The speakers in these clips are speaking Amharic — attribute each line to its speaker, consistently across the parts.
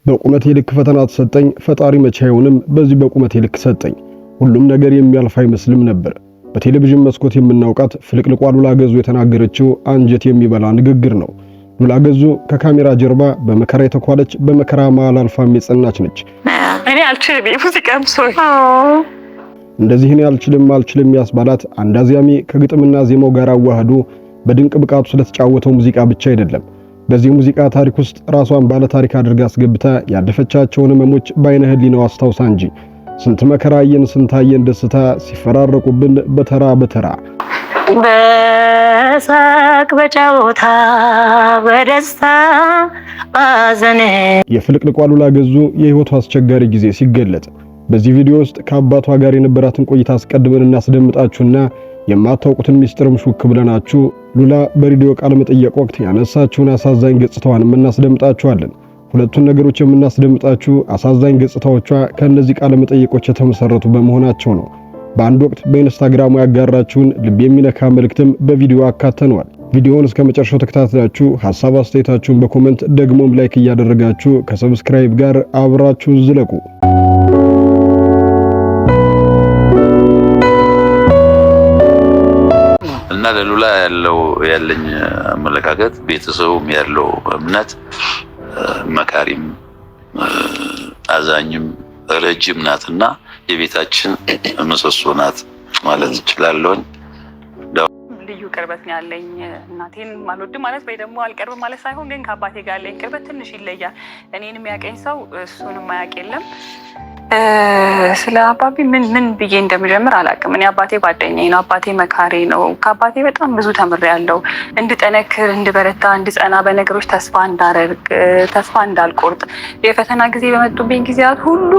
Speaker 1: በቁመቴ ልክ ፈተና ተሰጠኝ ፈጣሪ መቼ አይሆንም በዚህ በቁመቴ ልክ ሰጠኝ ሁሉም ነገር የሚያልፍ አይመስልም ነበር። በቴሌቪዥን መስኮት የምናውቃት ፍልቅልቋ ሉላ ገዙ የተናገረችው አንጀት የሚበላ ንግግር ነው። ሉላ ገዙ ከካሜራ ጀርባ በመከራ የተኳለች በመከራ መሃል አልፋም የጸናች ነች።
Speaker 2: እኔ አልችልም ሙዚቃም ሶይ
Speaker 1: እንደዚህ እኔ አልችልም ያስባላት አንድ አዝያሚ ከግጥምና ዜማው ጋር አዋህዶ በድንቅ ብቃቱ ስለተጫወተው ሙዚቃ ብቻ አይደለም። በዚህ ሙዚቃ ታሪክ ውስጥ ራሷን ባለ ታሪክ አድርጋ አስገብታ ያደፈቻቸውን ህመሞች በአይነ ህሊናው አስታውሳ እንጂ ስንት መከራየን ስንታየን ደስታ ሲፈራረቁብን በተራ በተራ
Speaker 2: በሳቅ በጫወታ በደስታ ባዘነ
Speaker 1: የፍልቅልቋ ሉላ ገዙ የህይወቱ አስቸጋሪ ጊዜ ሲገለጥ በዚህ ቪዲዮ ውስጥ ከአባቷ ጋር የነበራትን ቆይታ አስቀድመን እናስደምጣችሁና የማታውቁትን ሚስጥርም ሹክ ብለናችሁ ሉላ በሬዲዮ ቃለ መጠይቅ ወቅት ያነሳችውን አሳዛኝ ገጽታዋንም እናስደምጣችኋለን። ሁለቱን ነገሮች የምናስደምጣችሁ አሳዛኝ ገጽታዎቿ ከነዚህ ቃለ መጠይቆች የተመሰረቱ በመሆናቸው ነው። በአንድ ወቅት በኢንስታግራሙ ያጋራችሁን ልብ የሚነካ መልእክትም በቪዲዮ አካተነዋል። ቪዲዮውን እስከ መጨረሻው ተከታትላችሁ ሐሳብ አስተያየታችሁን በኮሜንት ደግሞም ላይክ እያደረጋችሁ ከሰብስክራይብ ጋር አብራችሁ ዝለቁ።
Speaker 3: እና ለሉላ ያለኝ አመለካከት ቤተሰቡም ያለው እምነት መካሪም አዛኝም ረጅም ናትና የቤታችን ምሰሶ ናት ማለት እችላለሁ።
Speaker 2: ልዩ ቅርበት ነው ያለኝ። እናቴን ማልወድ ማለት ወይ ደግሞ አልቀርብ ማለት ሳይሆን ግን ከአባቴ ጋር ያለኝ ቅርበት ትንሽ ይለያል። እኔን የሚያቀኝ ሰው እሱንም ማያውቅ የለም። ስለ አባቢ ምን ብዬ እንደምጀምር አላውቅም። እኔ አባቴ ጓደኛዬ ነው። አባቴ መካሪ ነው። ከአባቴ በጣም ብዙ ተምሬያለሁ። እንድጠነክር፣ እንድበረታ፣ እንድጸና፣ በነገሮች ተስፋ እንዳደርግ፣ ተስፋ እንዳልቆርጥ የፈተና ጊዜ በመጡብኝ ጊዜያት ሁሉ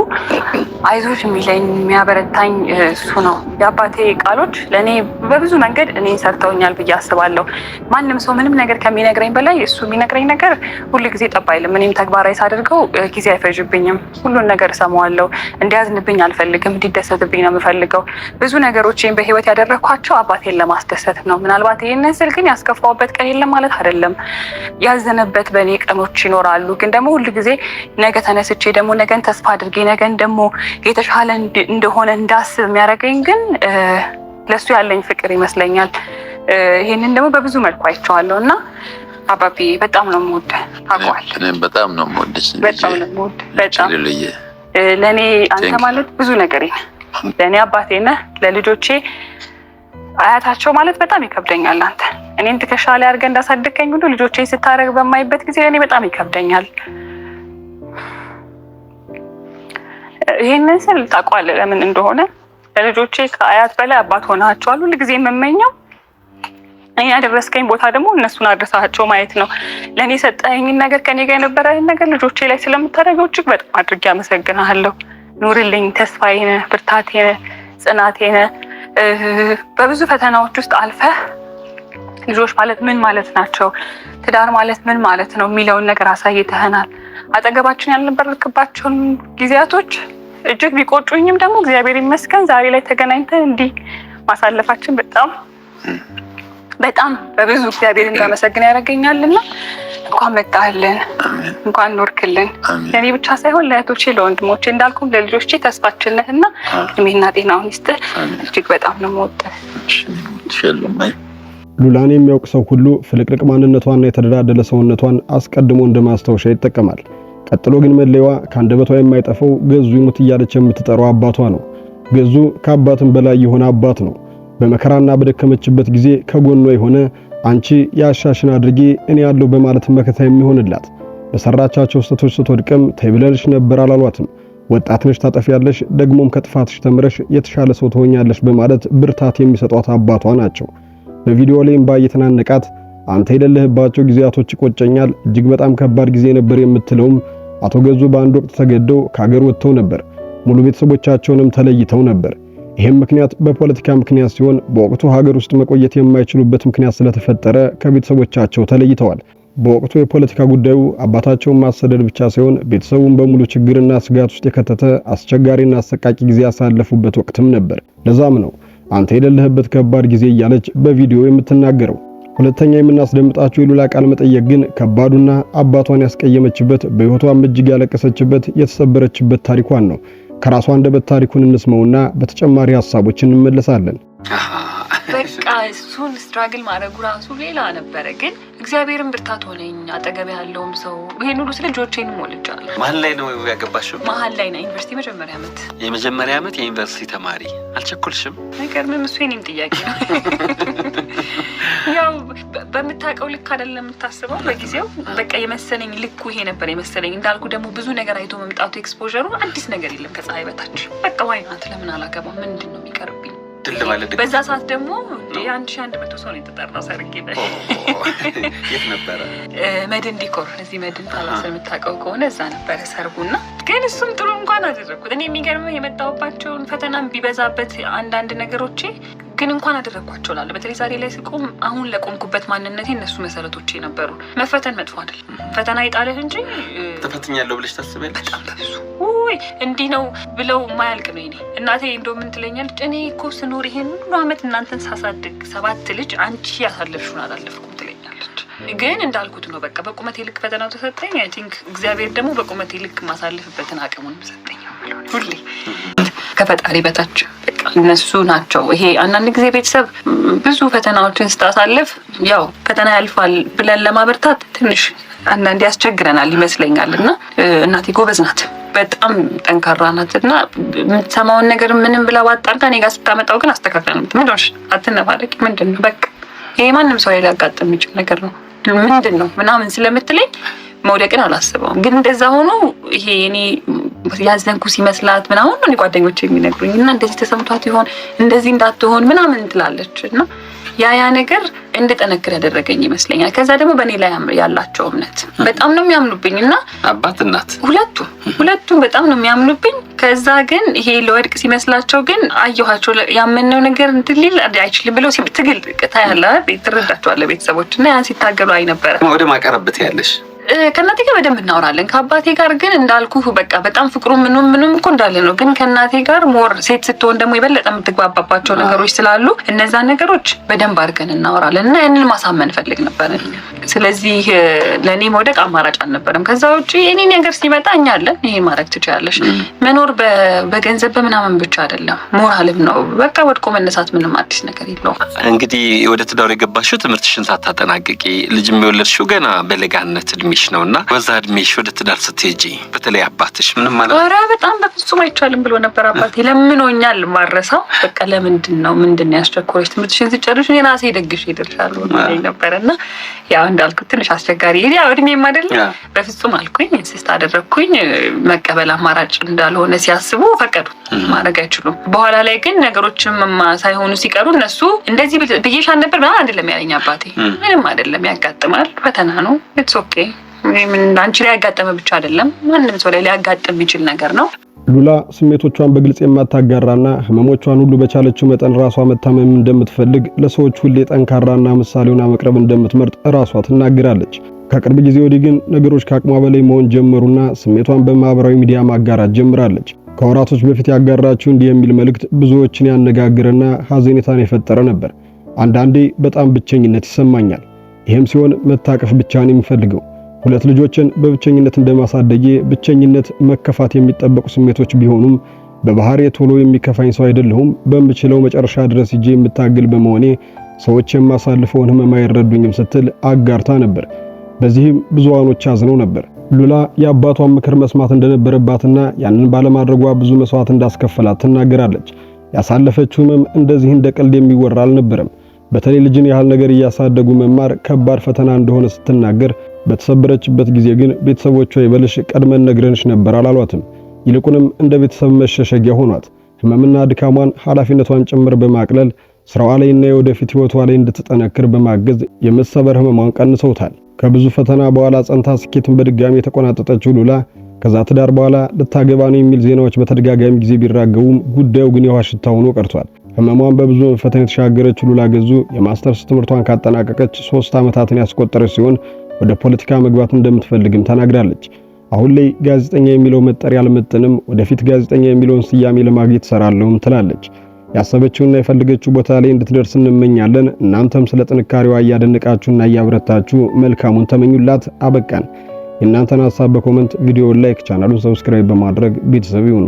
Speaker 2: አይዞሽ የሚለኝ የሚያበረታኝ እሱ ነው። የአባቴ ቃሎች ለእኔ በብዙ መንገድ እኔን ሰርተውኛል ብዬ አስባለሁ። ማንም ሰው ምንም ነገር ከሚነግረኝ በላይ እሱ የሚነግረኝ ነገር ሁሉ ጊዜ ጠብ አይልም። እኔም ተግባራዊ ሳደርገው ጊዜ አይፈጅብኝም። ሁሉን ነገር እሰማዋለሁ። እንዲያዝንብኝ አልፈልግም፣ እንዲደሰትብኝ ነው የምፈልገው። ብዙ ነገሮችን በህይወት ያደረኳቸው አባቴን ለማስደሰት ነው። ምናልባት ይሄንን ስል ግን ያስከፋውበት ቀን የለም ማለት አይደለም። ያዘነበት በእኔ ቀኖች ይኖራሉ። ግን ደግሞ ሁሉ ጊዜ ነገ ተነስቼ ደግሞ ነገን ተስፋ አድርጌ ነገን ደግሞ የተሻለ እንደሆነ እንዳስብ የሚያደርገኝ ግን ለሱ ያለኝ ፍቅር ይመስለኛል። ይሄንን ደግሞ በብዙ መልኩ አይቼዋለሁ እና አባቢ በጣም ነው የምወደው። ታውቀዋለህ።
Speaker 3: እኔም በጣም ነው የምወድሽ።
Speaker 2: በጣም ነው የምወደው። በጣም ለኔ አንተ ማለት ብዙ ነገር ነህ። ለኔ አባቴ ነህ። ለልጆቼ አያታቸው ማለት በጣም ይከብደኛል። አንተ እኔን ትከሻ ላይ አድርገህ እንዳሳደከኝ ሁሉ ልጆቼ ስታረግ በማይበት ጊዜ ለኔ በጣም ይከብደኛል። ይሄንን ስል ታውቀዋለህ ለምን እንደሆነ። ለልጆቼ ከአያት በላይ አባት ሆናቸዋል። ሁሉ ጊዜ የምመኘው እኔ ያደረስከኝ ቦታ ደግሞ እነሱን አድርሳቸው ማየት ነው። ለኔ ሰጠኸኝን ነገር ከኔ ጋር የነበረህን ነገር ልጆቼ ላይ ስለምታደርገው እጅግ በጣም አድርጌ አመሰግናለሁ። ኑርልኝ። ተስፋዬ ነህ፣ ብርታቴ ነህ፣ ጽናቴ ነህ። በብዙ ፈተናዎች ውስጥ አልፈህ ልጆች ማለት ምን ማለት ናቸው፣ ትዳር ማለት ምን ማለት ነው የሚለውን ነገር አሳይተህናል። አጠገባችን ያልነበርክባቸውን ጊዜያቶች እጅግ ቢቆጩኝም ደግሞ እግዚአብሔር ይመስገን ዛሬ ላይ ተገናኝተን እንዲህ ማሳለፋችን በጣም በብዙ እግዚአብሔር እንዳመሰግን ያደርገኛልና እንኳን መጣህልን፣ እንኳን ኖርክልን። ለእኔ ብቻ ሳይሆን ለእህቶቼ፣ ለወንድሞቼ እንዳልኩም ለልጆቼ ተስፋችን ነህና እድሜና ጤናውን ይስጥህ። እጅግ በጣም ነው የምወደው።
Speaker 1: ሉላን የሚያውቅ ሰው ሁሉ ፍልቅልቅ ማንነቷና የተደላደለ ሰውነቷን አስቀድሞ እንደማስታወሻ ይጠቀማል። ቀጥሎ ግን መለያዋ ከአንደበቷ የማይጠፋው ገዙ ይሙት እያለች የምትጠራው አባቷ ነው። ገዙ ከአባትም በላይ የሆነ አባት ነው። በመከራና በደከመችበት ጊዜ ከጎኗ የሆነ አንቺ ያሻሽን አድርጊ እኔ ያለው በማለት መከታ የሚሆንላት። በሰራቻቸው ስህተቶች ስትወድቅም ተይብለልሽ ነበር አላሏትም። ወጣት ነሽ፣ ታጠፊያለሽ፣ ደግሞም ከጥፋትሽ ተምረሽ የተሻለ ሰው ትሆኛለሽ በማለት ብርታት የሚሰጧት አባቷ ናቸው። በቪዲዮ ላይ እምባ እየተናነቃት አንተ የሌለህባቸው ጊዜያቶች ይቆጨኛል፣ እጅግ በጣም ከባድ ጊዜ ነበር የምትለውም አቶ ገዙ በአንድ ወቅት ተገደው ከሀገር ወጥተው ነበር። ሙሉ ቤተሰቦቻቸውንም ተለይተው ነበር። ይሄም ምክንያት በፖለቲካ ምክንያት ሲሆን በወቅቱ ሀገር ውስጥ መቆየት የማይችሉበት ምክንያት ስለተፈጠረ ከቤተሰቦቻቸው ተለይተዋል። በወቅቱ የፖለቲካ ጉዳዩ አባታቸውን ማሰደድ ብቻ ሳይሆን ቤተሰቡን በሙሉ ችግርና ስጋት ውስጥ የከተተ አስቸጋሪና አሰቃቂ ጊዜ ያሳለፉበት ወቅትም ነበር። ለዛም ነው አንተ የሌለህበት ከባድ ጊዜ እያለች በቪዲዮ የምትናገረው። ሁለተኛ የምናስደምጣችሁ የሉላ ቃለ መጠይቅ ግን ከባዱና አባቷን ያስቀየመችበት በህይወቷም እጅግ ያለቀሰችበት የተሰበረችበት ታሪኳን ነው። ከራሷ አንደበት ታሪኩን እንስማውና በተጨማሪ ሐሳቦችን እንመለሳለን።
Speaker 2: በቃ እሱን ስትራግል ማድረጉ ራሱ ሌላ ነበረ። ግን እግዚአብሔርን ብርታት ሆነኝ። አጠገብ ያለውም ሰው ይሄን ሁሉ ስለ ልጆቼን ሞልጫለሁ።
Speaker 4: መሀል ላይ ነው ያገባሽው?
Speaker 2: መሀል ላይ ነው። ዩኒቨርሲቲ መጀመሪያ ዓመት
Speaker 4: የዩኒቨርሲቲ ተማሪ። አልቸኩልሽም?
Speaker 2: አይገርምም? እሱ የኔም ጥያቄ ነው። ያው በምታውቀው ልክ አይደለም የምታስበው በጊዜው። በቃ የመሰለኝ ልኩ ይሄ ነበር የመሰለኝ። እንዳልኩ ደግሞ ብዙ ነገር አይቶ መምጣቱ ኤክስፖዠሩ አዲስ ነገር የለም ከፀሐይ በታች። በቃ ዋይናት ለምን አላገባም? ምንድን ነው የሚቀርብኝ? በዛ ሰዓት ደግሞ 1100 ሰው ነው የተጠራው ሰርጌ ላይ።
Speaker 4: የት ነበረ?
Speaker 2: መድን ዲኮር እዚህ መድን ታላሰ የምታውቀው ከሆነ እዛ ነበረ ሰርጉና። ግን እሱም ጥሩ እንኳን አደረኩት። እኔ የሚገርመው የመጣሁባቸውን ፈተናም ቢበዛበት አንዳንድ ነገሮቼ ግን እንኳን አደረኳቸው ላለ በተለይ ዛሬ ላይ ስቆም አሁን ለቆምኩበት ማንነቴ እነሱ መሰረቶቼ ነበሩ። መፈተን መጥፎ አይደል፣ ፈተና ይጣልህ እንጂ
Speaker 4: ተፈትኛለሁ ብለሽ ታስበያለሽ?
Speaker 2: በጣም በብዙ ውይ እንዲህ ነው ብለው የማያልቅ ነው። እኔ እናቴ እንደው ምን ትለኛለች፣ እኔ እኮ ስኖር ይሄን ሁሉ አመት እናንተን ሳሳድግ 7 ልጅ አንቺ ያሳለፍሽውን አላለፍኩም ትለኛለች። ግን እንዳልኩት ነው በቃ በቁመቴ ልክ ፈተናው ተሰጠኝ። አይ ቲንክ እግዚአብሔር ደግሞ በቁመቴ ልክ ማሳለፍበትን አቅሙን ሰጠኝ። ሁሌ ከፈጣሪ በታች በቃ እነሱ ናቸው። ይሄ አንዳንድ ጊዜ ቤተሰብ ብዙ ፈተናዎችን ስታሳልፍ ያው ፈተና ያልፋል ብለን ለማበርታት ትንሽ አንዳንዴ ያስቸግረናል ይመስለኛል። እና እናቴ ጎበዝ ናት፣ በጣም ጠንካራ ናት። እና የምትሰማውን ነገር ምንም ብላ ዋጣርጋ እኔ ጋር ስታመጣው ግን አስተካክላ ነው ምንድነው አትነፋረቂ፣ ምንድነው በቃ ይሄ ማንም ሰው ሊያጋጥም የሚችል ነገር ነው ምንድነው ምናምን ስለምትለኝ መውደቅን አላስበውም። ግን እንደዛ ሆኖ ይሄ እኔ ያዘንኩ ሲመስላት ምናምን ነው ጓደኞቼ የሚነግሩኝ። እና እንደዚህ ተሰምቷት ይሆን እንደዚህ እንዳትሆን ምናምን ትላለች። እና ያ ነገር እንድጠነክር ያደረገኝ ይመስለኛል። ከዛ ደግሞ በእኔ ላይ ያላቸው እምነት በጣም ነው የሚያምኑብኝ። እና
Speaker 4: አባት እናት
Speaker 2: ሁለቱም በጣም ነው የሚያምኑብኝ። ከዛ ግን ይሄ ለወድቅ ሲመስላቸው ግን አየኋቸው ያመነው ነገር እንትን ሊል አይችልም ብለው ትግል ታያለ ትረዳቸዋለህ ቤተሰቦች። እና ያን ሲታገሉ አይ ነበረ
Speaker 4: ወደ ማቀረብት ያለሽ
Speaker 2: ከእናቴ ጋር በደንብ እናወራለን። ከአባቴ ጋር ግን እንዳልኩ በቃ በጣም ፍቅሩ ምንም እኮ እንዳለ ነው። ግን ከእናቴ ጋር ሞር ሴት ስትሆን ደግሞ የበለጠ የምትግባባባቸው ነገሮች ስላሉ እነዛን ነገሮች በደንብ አድርገን እናወራለን። እና ያንን ማሳመን ፈልግ ነበር። ስለዚህ ለእኔ መውደቅ አማራጭ አልነበረም። ከዛ ውጭ የኔ ነገር ሲመጣ እኛ አለን፣ ይሄን ማድረግ ትችላለሽ። መኖር በገንዘብ በምናምን ብቻ አይደለም፣ ሞራልም ነው። በቃ ወድቆ መነሳት ምንም አዲስ ነገር የለውም።
Speaker 4: እንግዲህ ወደ ትዳር የገባሽው ትምህርትሽን ሳታጠናቅቂ ልጅ የወለድሽው ገና በለጋነት እድሜሽ ነውና በዛ እድሜሽ ወደ ትዳር ስትሄጂ በተለይ አባትሽ ምንም ማለት
Speaker 2: ኧረ በጣም በፍጹም አይቻልም ብሎ ነበር አባቴ። ለምኖኛል ማረሳው በቃ ምንድነው ያስቸኮረሽ ትምህርትሽን ስጨርሽ እኔ ራሴ ደግሽ ይደርሻል ማለት ነበርና ያው እንዳልኩት ትንሽ አስቸጋሪ ያው እድሜም አይደለም በፍጹም አልኩኝ። ኢንሲስት አደረኩኝ። መቀበል አማራጭ እንዳልሆነ ሲያስቡ ፈቀዱ፣ ማድረግ አይችሉም። በኋላ ላይ ግን ነገሮችም ሳይሆኑ ሲቀሩ እነሱ እንደዚህ ብዬሻል ነበር ማለት አይደለም ያለኝ አባቴ። ምንም አይደለም ያጋጥማል፣ ፈተና ነው። ኢትስ ኦኬ። ምን አንቺ ላይ ያጋጠመ ብቻ አይደለም ማንንም ሰው ላይ ሊያጋጥም የሚችል ነገር ነው።
Speaker 1: ሉላ ስሜቶቿን በግልጽ የማታጋራና ህመሞቿን ሁሉ በቻለችው መጠን ራሷ መታመም እንደምትፈልግ ለሰዎች ሁሌ ጠንካራና ምሳሌውና መቅረብ እንደምትመርጥ ራሷ ትናገራለች። ከቅርብ ጊዜ ወዲህ ግን ነገሮች ከአቅሟ በላይ መሆን ጀመሩና ስሜቷን በማህበራዊ ሚዲያ ማጋራት ጀምራለች። ከወራቶች በፊት ያጋራችው እንዲህ የሚል መልእክት ብዙዎችን ያነጋግርና ሐዘኔታን የፈጠረ ነበር። አንዳንዴ በጣም ብቸኝነት ይሰማኛል። ይሄም ሲሆን መታቀፍ ብቻ ነው የሚፈልገው። 2 ልጆችን በብቸኝነት እንደማሳደጌ ብቸኝነት፣ መከፋት የሚጠበቁ ስሜቶች ቢሆኑም በባህሪ ቶሎ የሚከፋኝ ሰው አይደለሁም። በምችለው መጨረሻ ድረስ ሂጄ የምታገል በመሆኔ ሰዎች የማሳልፈውን ህመም አይረዱኝም ስትል አጋርታ ነበር። በዚህም ብዙዋኖች አዝነው ነበር። ሉላ የአባቷን ምክር መስማት እንደነበረባትና ያንን ባለማድረጓ ብዙ መስዋዕት እንዳስከፈላት ትናገራለች። ያሳለፈችው ህመም እንደዚህ እንደ ቀልድ የሚወራ አልነበረም። በተለይ ልጅን ያህል ነገር እያሳደጉ መማር ከባድ ፈተና እንደሆነ ስትናገር፣ በተሰበረችበት ጊዜ ግን ቤተሰቦቿ ይበልሽ ቀድመን ነግረንሽ ነበር አላሏትም። ይልቁንም እንደ ቤተሰብ መሸሸጊያ ሆኗት ህመምና ድካሟን ኃላፊነቷን ጭምር በማቅለል ስራዋ ላይና የወደፊት ህይወቷ ላይ እንድትጠነክር በማገዝ የመሰበር ህመሟን ቀንሰውታል። ከብዙ ፈተና በኋላ ጸንታ ስኬትን በድጋሚ የተቆናጠጠችው ሉላ ከዛ ትዳር በኋላ ልታገባ ነው የሚል ዜናዎች በተደጋጋሚ ጊዜ ቢራገቡም ጉዳዩ ግን የውሃ ሽታ ሆኖ ቀርቷል። ህመሟን በብዙ ፈተና የተሻገረችው ሉላ ገዙ የማስተርስ ትምህርቷን ካጠናቀቀች 3 ዓመታትን ያስቆጠረች ሲሆን ወደ ፖለቲካ መግባት እንደምትፈልግም ተናግራለች። አሁን ላይ ጋዜጠኛ የሚለው መጠሪያ አልመጥንም፣ ወደፊት ጋዜጠኛ የሚለውን ስያሜ ለማግኘት ሰራለሁም ትላለች። ያሰበችውና የፈለገችው ቦታ ላይ እንድትደርስ እንመኛለን። እናንተም ስለ ጥንካሬዋ እያደነቃችሁና እያበረታችሁ መልካሙን ተመኙላት። አበቃን። የእናንተን ሐሳብ በኮሜንት ቪዲዮውን ላይክ፣ ቻናሉን ሰብስክራይብ በማድረግ ቤተሰብ ይሁኑ።